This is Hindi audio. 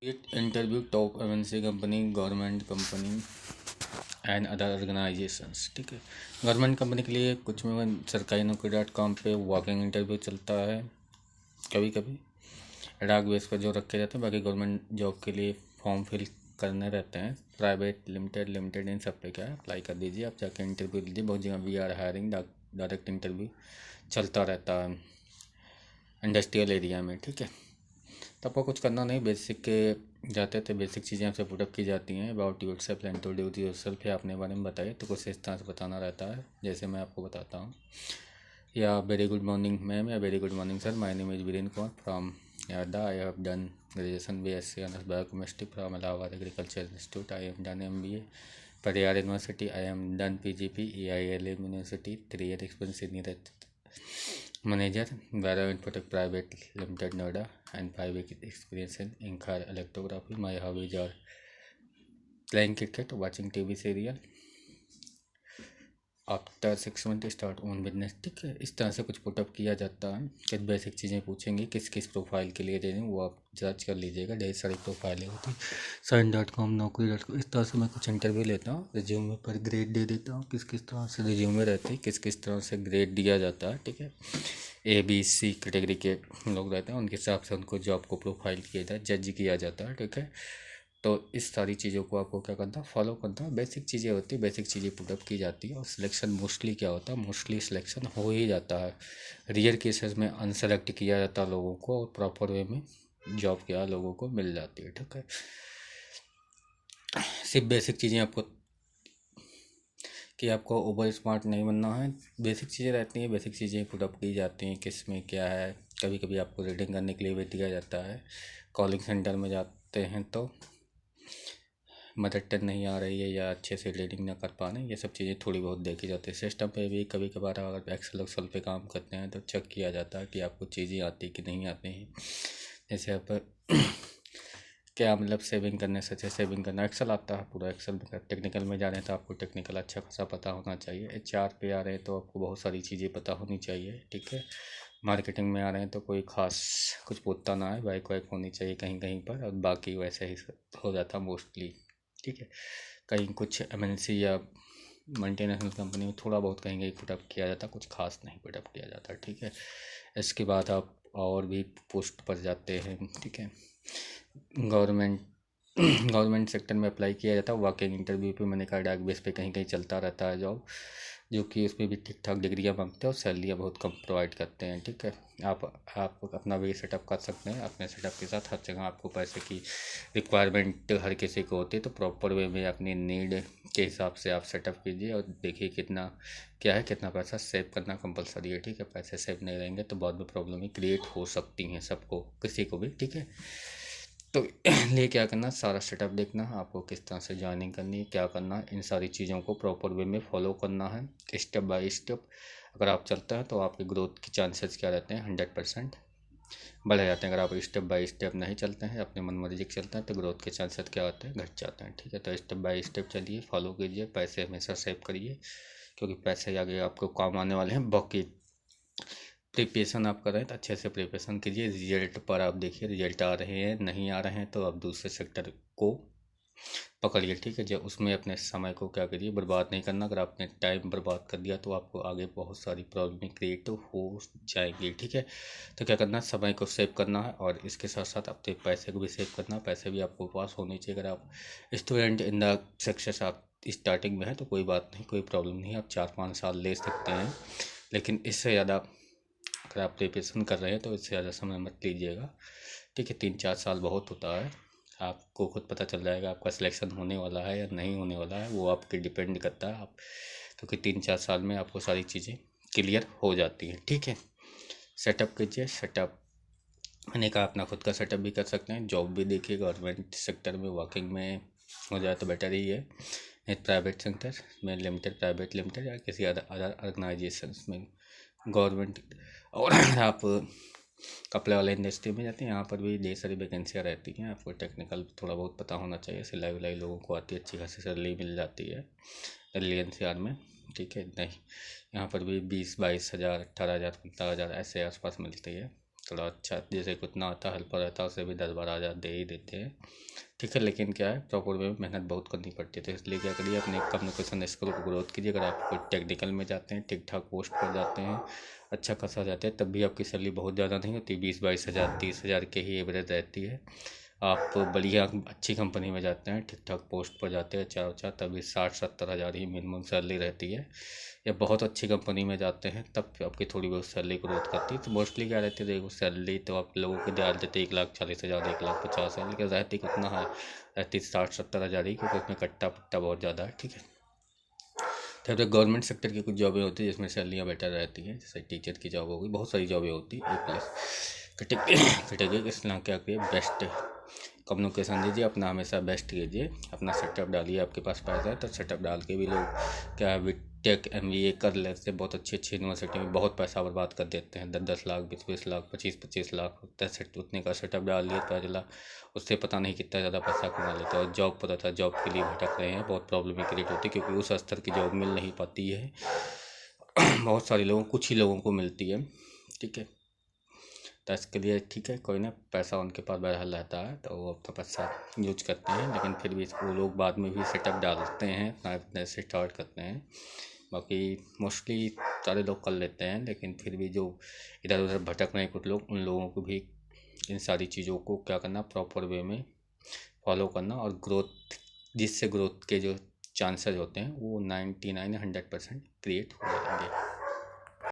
Interview top MNC company, government company and other organisations. ठीक है, गवर्नमेंट कंपनी के लिए कुछ में सरकारी नौकरी.com पे वॉकिंग इंटरव्यू चलता है कभी कभी एडाक बेस पर जो रखे जाते हैं। बाकी गवर्नमेंट जॉब के लिए फॉर्म फिल करने रहते हैं। प्राइवेट लिमिटेड इन सब पे क्या है, अप्लाई कर दीजिए, आप जाके इंटरव्यू दीजिए। बहुत जगह we are hiring direct interview चलता रहता है इंडस्ट्रियल एरिया में। ठीक है, तो आपको कुछ करना नहीं, बेसिक के जाते थे, बेसिक चीज़ें आपसे पुटअप की जाती हैं। About your self, introduce your self, या अपने बारे में बताइए। तो कुछ इस तरह से बताना रहता है जैसे मैं आपको बताता हूँ। या वेरी गुड मॉर्निंग मैम, या very good morning sir, my name is Viren Kumar from Yarada, I have done graduation BSc honours biochemistry from Allahabad agriculture institute, I am done MBA Pariyar university, I am done PGP EILM university, 3 year experience senior manager Vero Infotech Private Limited Noida, and 5 years experience in ink electrography. My hobbies are playing cricket, watching TV serial. After 6 months start own business. ठीक है, इस तरह से कुछ पुटअप किया जाता है। कुछ बेसिक चीज़ें पूछेंगे, किस किस प्रोफाइल के लिए दे दें वो आप सर्च कर लीजिएगा, ढेर सारी प्रोफाइलें होती हैं। साइन.com, नौकरी.com, इस तरह से मैं कुछ इंटरव्यू लेता हूँ, रिज्यूमे पर ग्रेड दे देता हूँ, किस किस तरह से रिज्यूमे रहते हैं, किस किस तरह से ग्रेड दिया जाता है। ठीक है, ABC कैटेगरी के लोग रहते हैं, उनके हिसाब से उनको जॉब को प्रोफाइल किया जाए, जज किया जाता है। ठीक है, तो इस सारी चीज़ों को आपको क्या करना, फॉलो करना। बेसिक चीज़ें होती है, बेसिक चीज़ें पुटअप की जाती है, और सिलेक्शन मोस्टली क्या होता है, मोस्टली सिलेक्शन हो ही जाता है। रियर केसेस में अनसेलेक्ट किया जाता है लोगों को, और प्रॉपर वे में जॉब क्या लोगों को मिल जाती है। ठीक है, सिर्फ बेसिक चीज़ें आपको, कि आपको ओवर स्मार्ट नहीं बनना है, बेसिक चीज़ें रहती हैं, बेसिक चीज़ें पुटअप की जाती हैं। किस में क्या है, कभी कभी आपको रीडिंग करने के लिए भी दिया जाता है। कॉलिंग सेंटर में जाते हैं तो मदर टंग नहीं आ रही है, या अच्छे से रीडिंग ना कर पा रहे हैं, ये सब चीज़ें थोड़ी बहुत देखी जाती है। सिस्टम पे भी कभी कभार अगर एक्सेल पे काम करते हैं तो चेक किया जाता है कि आपको चीज़ें आती कि नहीं आती हैं। जैसे आप क्या मतलब सेविंग करने से अच्छे सेविंग करना, एक्सेल आता है पूरा, एक्सेल में टेक्निकल में जा रहे हैं तो आपको टेक्निकल अच्छा खासा पता होना चाहिए। HR पे आ रहे हैं तो आपको बहुत सारी चीज़ें पता होनी चाहिए। ठीक है, मार्केटिंग में आ रहे हैं तो कोई ख़ास कुछ पूछता ना है, बाइक वाइक होनी चाहिए कहीं कहीं पर, और बाकी वैसे ही हो जाता मोस्टली। ठीक है, कहीं कुछ MNC या मल्टीनेशनल कंपनी में थोड़ा बहुत कहीं कहीं पुटअप किया जाता, कुछ खास नहीं पुटअप किया जाता। ठीक है, इसके बाद आप और भी पोस्ट पर जाते हैं। ठीक है, गवर्नमेंट गवर्नमेंट सेक्टर में अप्लाई किया जाता है। वर्किंग इंटरव्यू पे मैंने कहा डाक बेस पे कहीं कहीं चलता रहता है जॉब, जो कि उसमें भी ठीक ठाक डिग्रियाँ मांगते हैं और सैलरियाँ बहुत कम प्रोवाइड करते हैं। ठीक है, आप अपना वे सेटअप कर सकते हैं। अपने सेटअप के साथ हर जगह आपको पैसे की रिक्वायरमेंट हर किसी को होती है, तो प्रॉपर वे में अपनी नीड के हिसाब से आप सेटअप कीजिए और देखिए कितना क्या है, कितना पैसा सेव करना कंपलसरी है। ठीक है, पैसे सेव नहीं रहेंगे तो बाद में प्रॉब्लम ही क्रिएट हो सकती हैं सबको, किसी को भी। ठीक है, तो लिए क्या करना, सारा सेटअप देखना, आपको किस तरह से ज्वाइनिंग करनी है, क्या करना है, इन सारी चीज़ों को प्रॉपर वे में फॉलो करना है स्टेप बाय स्टेप। अगर आप चलते हैं तो आपके ग्रोथ के चांसेस क्या रहते हैं, 100% बढ़ जाते हैं। अगर आप स्टेप बाय स्टेप नहीं चलते हैं, अपने मन मर्जी के चलते हैं, तो ग्रोथ के चांसेस क्या होते हैं, घट जाते हैं। ठीक है, तो स्टेप बाय स्टेप चलिए, फॉलो कीजिए, पैसे हमेशा सेव करिए, क्योंकि पैसे आगे आपको काम आने वाले हैं। बाकी प्रिपरेशन आप कर रहे हैं तो अच्छे से प्रिपरेशन कीजिए। रिजल्ट पर आप देखिए, रिजल्ट आ रहे हैं नहीं आ रहे हैं तो आप दूसरे सेक्टर को पकड़िए। ठीक है, जब उसमें अपने समय को क्या करिए, बर्बाद नहीं करना। अगर आपने टाइम बर्बाद कर दिया तो आपको आगे बहुत सारी प्रॉब्लम क्रिएट हो जाएंगी। ठीक है, तो क्या करना है, समय को सेव करना है, और इसके साथ साथ अपने पैसे को भी सेव करना है। पैसे भी आपको पास होने चाहिए। अगर आप स्टूडेंट इन द सक्सेस आप स्टार्टिंग में है तो कोई बात नहीं, कोई प्रॉब्लम नहीं, आप 4-5 साल ले सकते हैं, लेकिन इससे ज़्यादा अगर आप प्रिपरेशन कर रहे हैं तो इससे ज़्यादा समय मत लीजिएगा। ठीक है, 3-4 साल बहुत होता है, आपको खुद पता चल जाएगा आपका सिलेक्शन होने वाला है या नहीं होने वाला है, वो आप पे डिपेंड करता है। आप क्योंकि 3-4 साल में आपको सारी चीज़ें क्लियर हो जाती हैं। ठीक है, सेटअप कीजिए। सेटअप मैंने कहा अपना खुद का सेटअप भी कर सकते हैं, जॉब भी देखिए गवर्नमेंट सेक्टर में, वर्किंग में हो जाए तो बेटर ही है। नहीं प्राइवेट सेक्टर में लिमिटेड, प्राइवेट लिमिटेड, या किसी अदर ऑर्गेनाइजेशंस में गवर्नमेंट। और आप कपड़े वाले इंडस्ट्री में जाते हैं, यहाँ पर भी ढेर सारी वैकेंसियाँ रहती हैं। आपको टेक्निकल थोड़ा बहुत पता होना चाहिए, सिलाई विलाई लोगों को आती है, अच्छी खासी सैलरी मिल जाती है दिल्ली NCR में। ठीक है, नहीं यहाँ पर भी 20-22 हज़ार, 18 हज़ार, 15 हज़ार ऐसे आसपास मिलती है। थोड़ा अच्छा, जैसे कितना आता है हेल्पर रहता है उससे भी 10-12 हज़ार दे ही देते हैं, ठीक है। लेकिन क्या है, प्रॉपर वे में मेहनत बहुत करनी पड़ती है, तो इसलिए क्या करिए, अपने कम्युनिकेशन स्किल को ग्रोथ कीजिए। अगर आप कोई टेक्निकल में जाते हैं, ठीक ठाक पोस्ट पर जाते हैं, अच्छा खासा जाते हैं, तब भी आपकी सैलरी बहुत ज़्यादा नहीं होती, 20-22 हज़ार 30 हज़ार के ही एवरेज रहती है। आप बढ़िया अच्छी कंपनी में जाते हैं, ठीक ठाक पोस्ट पर जाते हैं, चार चार, तभी 60-70 हज़ार ही मिनिमम सैलरी रहती है। या बहुत अच्छी कंपनी में जाते हैं तब आपकी थोड़ी बहुत सैलरी ग्रोथ करती है। तो मोस्टली क्या रहती है, देखो सैलरी तो आप लोगों को ध्यान देते 1,40,000 1,50,000, लेकिन रहती कितना है, रहती 60-70 हज़ार ही, क्योंकि उसमें कट्टा पट्टा बहुत ज़्यादा है, ठीक है। तो गवर्नमेंट सेक्टर की कुछ जॉबें होती है जिसमें सैलरियाँ बेटर रहती हैं, जैसे टीचर की जॉब होगी, बहुत सारी जॉबें होती है। कैटेगरी इसलिए क्या करिए, बेस्ट कम्युनिकेशन दीजिए, अपना हमेशा बेस्ट कीजिए, अपना सेटअप डालिए। आपके पास पैसा है तो सेटअप डाल के भी लोग क्या बीटेक MBA कर लेते हैं, बहुत अच्छी अच्छी यूनिवर्सिटी में बहुत पैसा बर्बाद कर देते हैं, 10-10 लाख 20-20 लाख 25-25 लाख उतने का सेटअप डाल लिए, पता चला उससे पता नहीं कितना ज़्यादा पैसा कमा लेते हैं। और जॉब पता था, जॉब के लिए भटक रहे हैं, बहुत प्रॉब्लम क्रिएट होती है, क्योंकि उस स्तर की जॉब मिल नहीं पाती है बहुत सारे लोगों, कुछ ही लोगों को मिलती है, ठीक है। तो इसके लिए ठीक है, कोई ना, पैसा उनके पास बहरहाल रहता है तो वो अपना पैसा यूज करते हैं, लेकिन फिर भी वो लोग बाद में भी सेटअप डालते हैं, अपना बिजनेस से स्टार्ट करते हैं। बाकी मोस्टली सारे लोग कर लेते हैं, लेकिन फिर भी जो इधर उधर भटक रहे हैं कुछ लोग, उन लोगों को भी इन सारी चीज़ों को क्या करना, प्रॉपर वे में फॉलो करना, और ग्रोथ, जिससे ग्रोथ के जो चांसेस होते हैं वो 99 100% क्रिएट हो जाएंगे।